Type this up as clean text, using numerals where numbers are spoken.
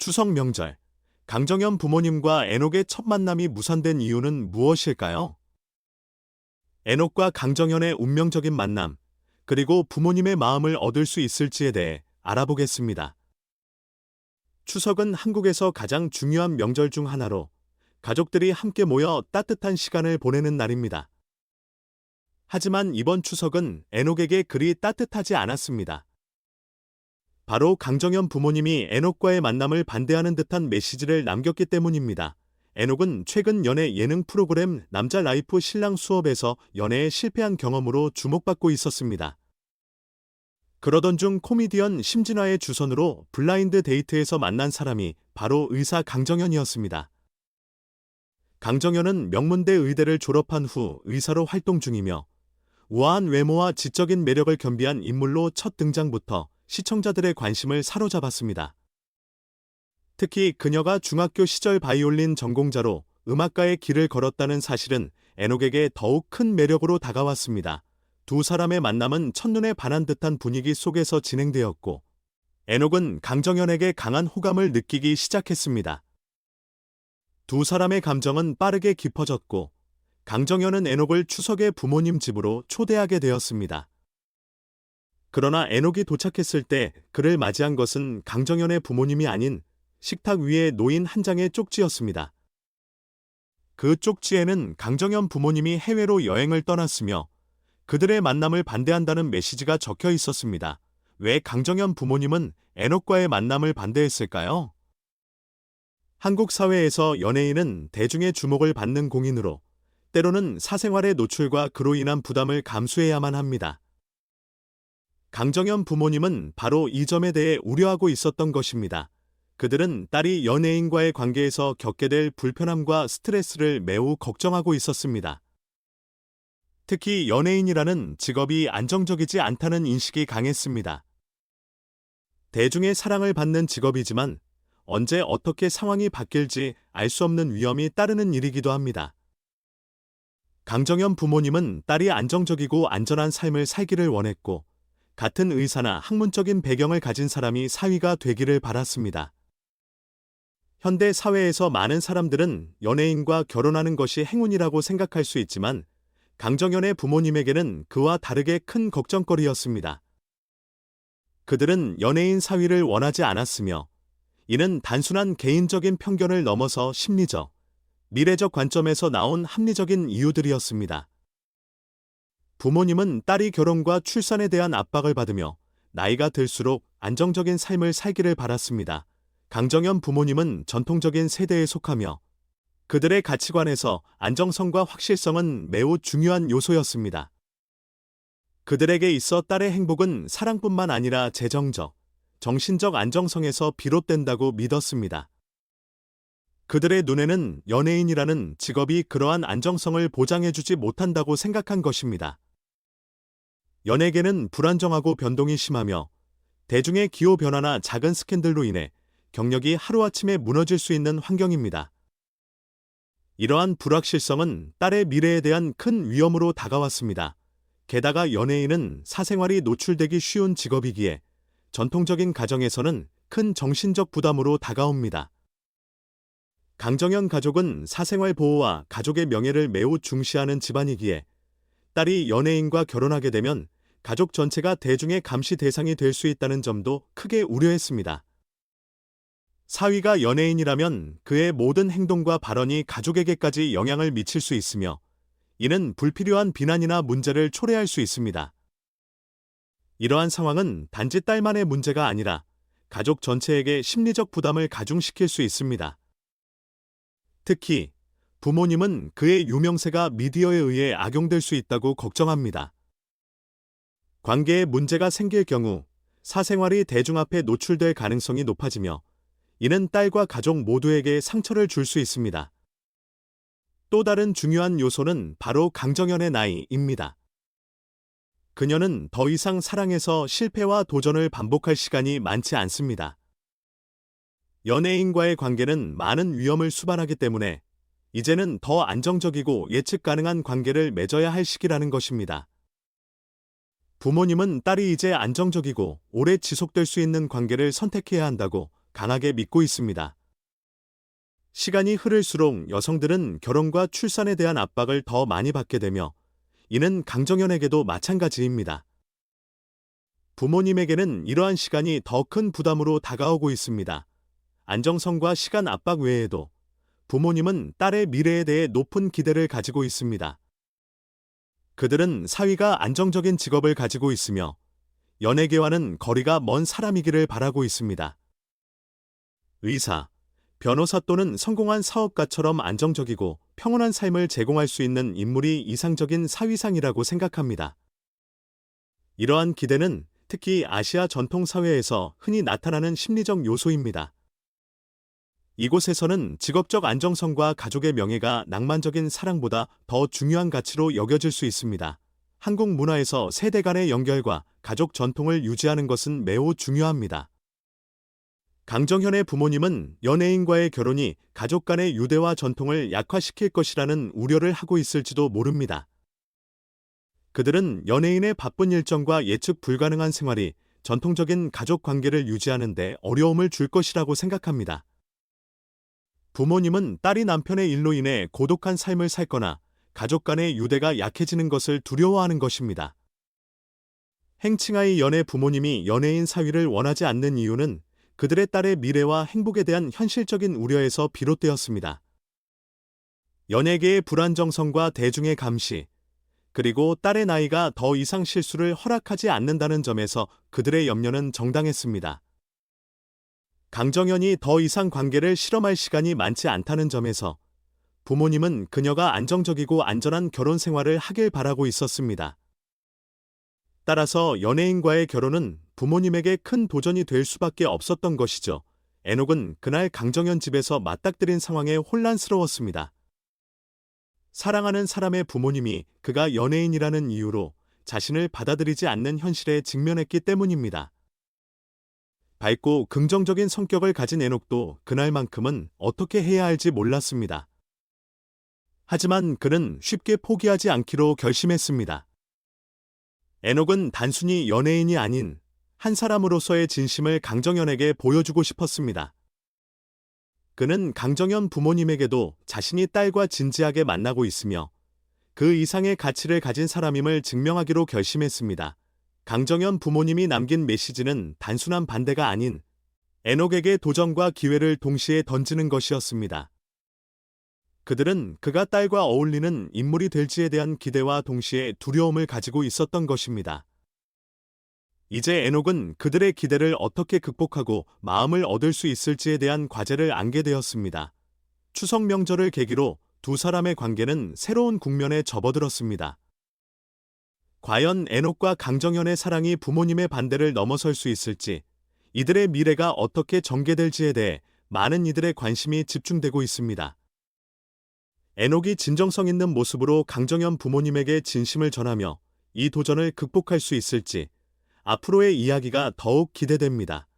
추석 명절, 강정현 부모님과 에녹의 첫 만남이 무산된 이유는 무엇일까요? 에녹과 강정현의 운명적인 만남, 그리고 부모님의 마음을 얻을 수 있을지에 대해 알아보겠습니다. 추석은 한국에서 가장 중요한 명절 중 하나로 가족들이 함께 모여 따뜻한 시간을 보내는 날입니다. 하지만 이번 추석은 에녹에게 그리 따뜻하지 않았습니다. 바로 강정현 부모님이 에녹과의 만남을 반대하는 듯한 메시지를 남겼기 때문입니다. 에녹은 최근 연애 예능 프로그램 남자 라이프 신랑 수업에서 연애에 실패한 경험으로 주목받고 있었습니다. 그러던 중 코미디언 심진화의 주선으로 블라인드 데이트에서 만난 사람이 바로 의사 강정현이었습니다. 강정현은 명문대 의대를 졸업한 후 의사로 활동 중이며 우아한 외모와 지적인 매력을 겸비한 인물로 첫 등장부터 시청자들의 관심을 사로잡았습니다. 특히 그녀가 중학교 시절 바이올린 전공자로 음악가의 길을 걸었다는 사실은 에녹에게 더욱 큰 매력으로 다가왔습니다. 두 사람의 만남은 첫눈에 반한 듯한 분위기 속에서 진행되었고, 에녹은 강정현에게 강한 호감을 느끼기 시작했습니다. 두 사람의 감정은 빠르게 깊어졌고, 강정현은 에녹을 추석에 부모님 집으로 초대하게 되었습니다. 그러나 에녹이 도착했을 때 그를 맞이한 것은 강정현의 부모님이 아닌 식탁 위에 놓인 한 장의 쪽지였습니다. 그 쪽지에는 강정현 부모님이 해외로 여행을 떠났으며 그들의 만남을 반대한다는 메시지가 적혀 있었습니다. 왜 강정현 부모님은 에녹과의 만남을 반대했을까요? 한국 사회에서 연예인은 대중의 주목을 받는 공인으로 때로는 사생활의 노출과 그로 인한 부담을 감수해야만 합니다. 강정현 부모님은 바로 이 점에 대해 우려하고 있었던 것입니다. 그들은 딸이 연예인과의 관계에서 겪게 될 불편함과 스트레스를 매우 걱정하고 있었습니다. 특히 연예인이라는 직업이 안정적이지 않다는 인식이 강했습니다. 대중의 사랑을 받는 직업이지만 언제 어떻게 상황이 바뀔지 알 수 없는 위험이 따르는 일이기도 합니다. 강정현 부모님은 딸이 안정적이고 안전한 삶을 살기를 원했고, 같은 의사나 학문적인 배경을 가진 사람이 사위가 되기를 바랐습니다. 현대 사회에서 많은 사람들은 연예인과 결혼하는 것이 행운이라고 생각할 수 있지만 강정현의 부모님에게는 그와 다르게 큰 걱정거리였습니다. 그들은 연예인 사위를 원하지 않았으며 이는 단순한 개인적인 편견을 넘어서 심리적, 미래적 관점에서 나온 합리적인 이유들이었습니다. 부모님은 딸이 결혼과 출산에 대한 압박을 받으며 나이가 들수록 안정적인 삶을 살기를 바랐습니다. 강정현 부모님은 전통적인 세대에 속하며 그들의 가치관에서 안정성과 확실성은 매우 중요한 요소였습니다. 그들에게 있어 딸의 행복은 사랑뿐만 아니라 재정적, 정신적 안정성에서 비롯된다고 믿었습니다. 그들의 눈에는 연예인이라는 직업이 그러한 안정성을 보장해주지 못한다고 생각한 것입니다. 연예계는 불안정하고 변동이 심하며 대중의 기호변화나 작은 스캔들로 인해 경력이 하루아침에 무너질 수 있는 환경입니다. 이러한 불확실성은 딸의 미래에 대한 큰 위험으로 다가왔습니다. 게다가 연예인은 사생활이 노출되기 쉬운 직업이기에 전통적인 가정에서는 큰 정신적 부담으로 다가옵니다. 강정현 가족은 사생활 보호와 가족의 명예를 매우 중시하는 집안이기에 딸이 연예인과 결혼하게 되면 가족 전체가 대중의 감시 대상이 될 수 있다는 점도 크게 우려했습니다. 사위가 연예인이라면 그의 모든 행동과 발언이 가족에게까지 영향을 미칠 수 있으며 이는 불필요한 비난이나 문제를 초래할 수 있습니다. 이러한 상황은 단지 딸만의 문제가 아니라 가족 전체에게 심리적 부담을 가중시킬 수 있습니다. 특히 부모님은 그의 유명세가 미디어에 의해 악용될 수 있다고 걱정합니다. 관계에 문제가 생길 경우 사생활이 대중 앞에 노출될 가능성이 높아지며 이는 딸과 가족 모두에게 상처를 줄 수 있습니다. 또 다른 중요한 요소는 바로 강정현의 나이입니다. 그녀는 더 이상 사랑에서 실패와 도전을 반복할 시간이 많지 않습니다. 연예인과의 관계는 많은 위험을 수반하기 때문에 이제는 더 안정적이고 예측 가능한 관계를 맺어야 할 시기라는 것입니다. 부모님은 딸이 이제 안정적이고 오래 지속될 수 있는 관계를 선택해야 한다고 강하게 믿고 있습니다. 시간이 흐를수록 여성들은 결혼과 출산에 대한 압박을 더 많이 받게 되며 이는 강정연에게도 마찬가지입니다. 부모님에게는 이러한 시간이 더 큰 부담으로 다가오고 있습니다. 안정성과 시간 압박 외에도 부모님은 딸의 미래에 대해 높은 기대를 가지고 있습니다. 그들은 사위가 안정적인 직업을 가지고 있으며 연예계와는 거리가 먼 사람이기를 바라고 있습니다. 의사, 변호사 또는 성공한 사업가처럼 안정적이고 평온한 삶을 제공할 수 있는 인물이 이상적인 사위상이라고 생각합니다. 이러한 기대는 특히 아시아 전통 사회에서 흔히 나타나는 심리적 요소입니다. 이곳에서는 직업적 안정성과 가족의 명예가 낭만적인 사랑보다 더 중요한 가치로 여겨질 수 있습니다. 한국 문화에서 세대 간의 연결과 가족 전통을 유지하는 것은 매우 중요합니다. 강정현의 부모님은 연예인과의 결혼이 가족 간의 유대와 전통을 약화시킬 것이라는 우려를 하고 있을지도 모릅니다. 그들은 연예인의 바쁜 일정과 예측 불가능한 생활이 전통적인 가족 관계를 유지하는 데 어려움을 줄 것이라고 생각합니다. 부모님은 딸이 남편의 일로 인해 고독한 삶을 살거나 가족 간의 유대가 약해지는 것을 두려워하는 것입니다. 행칭아이 연애 부모님이 연예인 사위를 원하지 않는 이유는 그들의 딸의 미래와 행복에 대한 현실적인 우려에서 비롯되었습니다. 연예계의 불안정성과 대중의 감시, 그리고 딸의 나이가 더 이상 실수를 허락하지 않는다는 점에서 그들의 염려는 정당했습니다. 강정현이 더 이상 관계를 실험할 시간이 많지 않다는 점에서 부모님은 그녀가 안정적이고 안전한 결혼 생활을 하길 바라고 있었습니다. 따라서 연예인과의 결혼은 부모님에게 큰 도전이 될 수밖에 없었던 것이죠. 에녹은 그날 강정현 집에서 맞닥뜨린 상황에 혼란스러웠습니다. 사랑하는 사람의 부모님이 그가 연예인이라는 이유로 자신을 받아들이지 않는 현실에 직면했기 때문입니다. 밝고 긍정적인 성격을 가진 에녹도 그날만큼은 어떻게 해야 할지 몰랐습니다. 하지만 그는 쉽게 포기하지 않기로 결심했습니다. 에녹은 단순히 연예인이 아닌 한 사람으로서의 진심을 강정현에게 보여주고 싶었습니다. 그는 강정현 부모님에게도 자신이 딸과 진지하게 만나고 있으며 그 이상의 가치를 가진 사람임을 증명하기로 결심했습니다. 강정현 부모님이 남긴 메시지는 단순한 반대가 아닌 에녹에게 도전과 기회를 동시에 던지는 것이었습니다. 그들은 그가 딸과 어울리는 인물이 될지에 대한 기대와 동시에 두려움을 가지고 있었던 것입니다. 이제 에녹은 그들의 기대를 어떻게 극복하고 마음을 얻을 수 있을지에 대한 과제를 안게 되었습니다. 추석 명절을 계기로 두 사람의 관계는 새로운 국면에 접어들었습니다. 과연 에녹과 강정현의 사랑이 부모님의 반대를 넘어설 수 있을지, 이들의 미래가 어떻게 전개될지에 대해 많은 이들의 관심이 집중되고 있습니다. 에녹이 진정성 있는 모습으로 강정현 부모님에게 진심을 전하며 이 도전을 극복할 수 있을지 앞으로의 이야기가 더욱 기대됩니다.